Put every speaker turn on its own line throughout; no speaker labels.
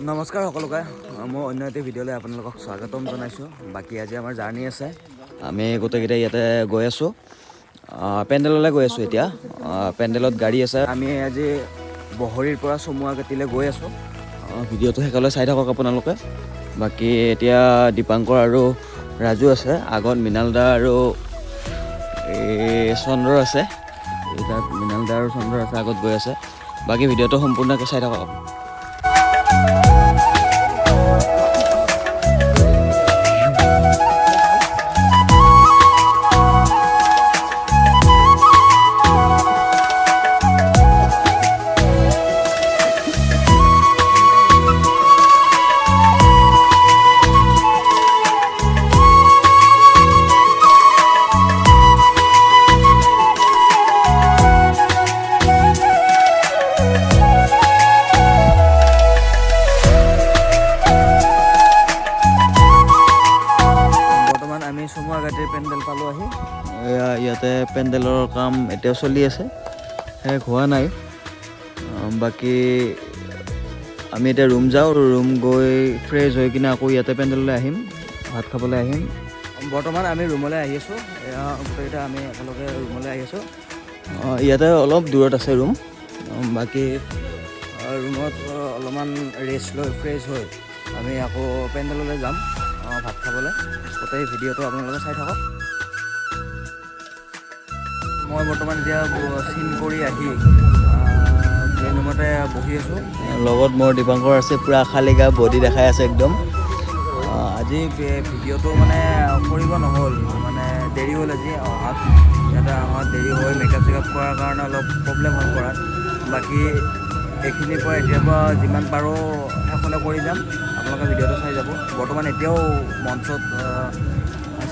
নমস্কাৰ সকলোকে মই অন্য এটা ভিডিঅ'লৈ আপোনালোকক স্বাগতম জনাইছোঁ। বাকী আজি আমাৰ জাৰ্ণি আছে, আমি গোটেইকেইটা ইয়াতে গৈ আছোঁ, পেণ্ডেললৈ গৈ আছোঁ। এতিয়া পেণ্ডেলত গাড়ী আছে। আমি আজি বহৰীৰ পৰা চমুৱাকাটিলৈ গৈ আছোঁ। ভিডিঅ'টো শেষলৈ চাই থাকক আপোনালোকে। বাকী এতিয়া দীপাংকৰ আৰু ৰাজু আছে, আগত মৃণাল দা আৰু চন্দ্ৰ আছে। তাত মৃণাল দা আৰু চন্দ্ৰ আছে, আগত গৈ আছে। বাকী ভিডিঅ'টো সম্পূৰ্ণকৈ চাই থাকক। আমি চমুৱাকাটিৰ পেণ্ডেল পালোঁ আহি। ইয়াতে পেণ্ডেলৰ কাম এতিয়াও চলি আছে, শেষ হোৱা নাই। বাকী আমি এতিয়া ৰুম যাওঁ, ৰুম গৈ ফ্ৰেছ হৈ কিনে আকৌ ইয়াতে পেণ্ডেললৈ আহিম, ভাত খাবলৈ আহিম। বৰ্তমান আমি ৰুমলৈ আহি আছোঁ, গোটেইকেইটা আমি একেলগে ৰুমলৈ আহি আছোঁ। ইয়াতে অলপ দূৰত আছে ৰুম। বাকী ৰুমত অলপমান ৰেষ্ট লৈ ফ্ৰেছ হৈ আমি আকৌ পেণ্ডেললৈ যাম ভাত খাবলৈ। গোটেই ভিডিঅ'টো আপোনালোকে চাই থাকক। মই বৰ্তমান এতিয়া চিন কৰি আহি ড্ৰয়িং ৰুমতে বহি আছোঁ। লগত মোৰ দীপাংকৰ আছে, পূৰা খালী গা বডি দেখাই আছে একদম। আজি ভিডিঅ'টো মানে কৰিব নহ'ল, মানে দেৰি হ'ল আজি অহাত। ইয়াতে অহাত দেৰি হৈ মেকআপ চেকআপ কৰাৰ কাৰণে অলপ প্ৰব্লেম হৈ পৰাত। বাকী এইখিনিৰ পৰা এতিয়াৰ পৰা যিমান পাৰোঁ শেষলৈ কৰি যাম, আপোনালোকে ভিডিঅ'টো চাই যাব। বৰ্তমান এতিয়াও মঞ্চত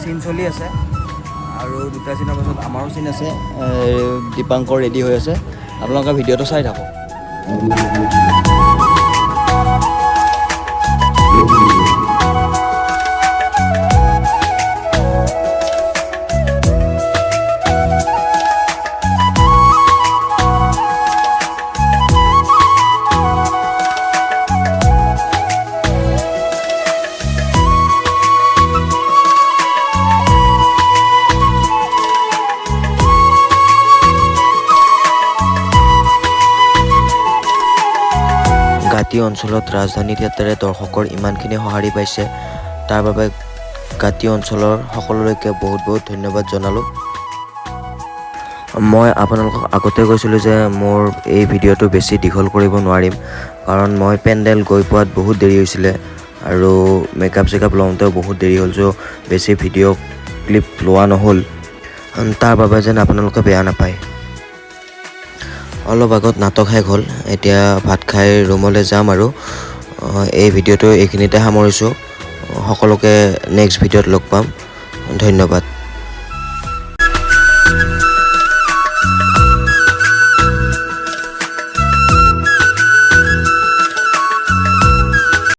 চিন চলি আছে আৰু দুটা চিনৰ পাছত আমাৰো চিন আছে। দীপাংকৰ ৰেডি হৈ আছে, আপোনালোকে ভিডিঅ'টো চাই থাকক।
গাঁতি অঞ্চলত ৰাজধানী থিয়েটাৰে দৰ্শকৰ ইমানখিনি সঁহাৰি পাইছে, তাৰ বাবে গাঁতি অঞ্চলৰ সকলোলৈকে বহুত বহুত ধন্যবাদ জনালোঁ। মই আপোনালোকক আগতে কৈছিলোঁ যে মোৰ এই ভিডিঅ'টো বেছি দীঘল কৰিব নোৱাৰিম, কাৰণ মই পেণ্ডেল গৈ পোৱাত বহুত দেৰি হৈছিলে আৰু মেকআপ চেকআপ লওঁতেও বহুত দেৰি হ'ল। চ' বেছি ভিডিঅ' ক্লিপ লোৱা নহ'ল, তাৰ বাবে যেন আপোনালোকে বেয়া নাপায়। অলপ আগত নাটক শেষ হ'ল, এতিয়া ভাত খাই ৰুমলৈ যাম আৰু এই ভিডিঅ'টো এইখিনিতে সামৰিছোঁ। সকলোকে নেক্সট ভিডিঅ'ত লগ পাম। ধন্যবাদ।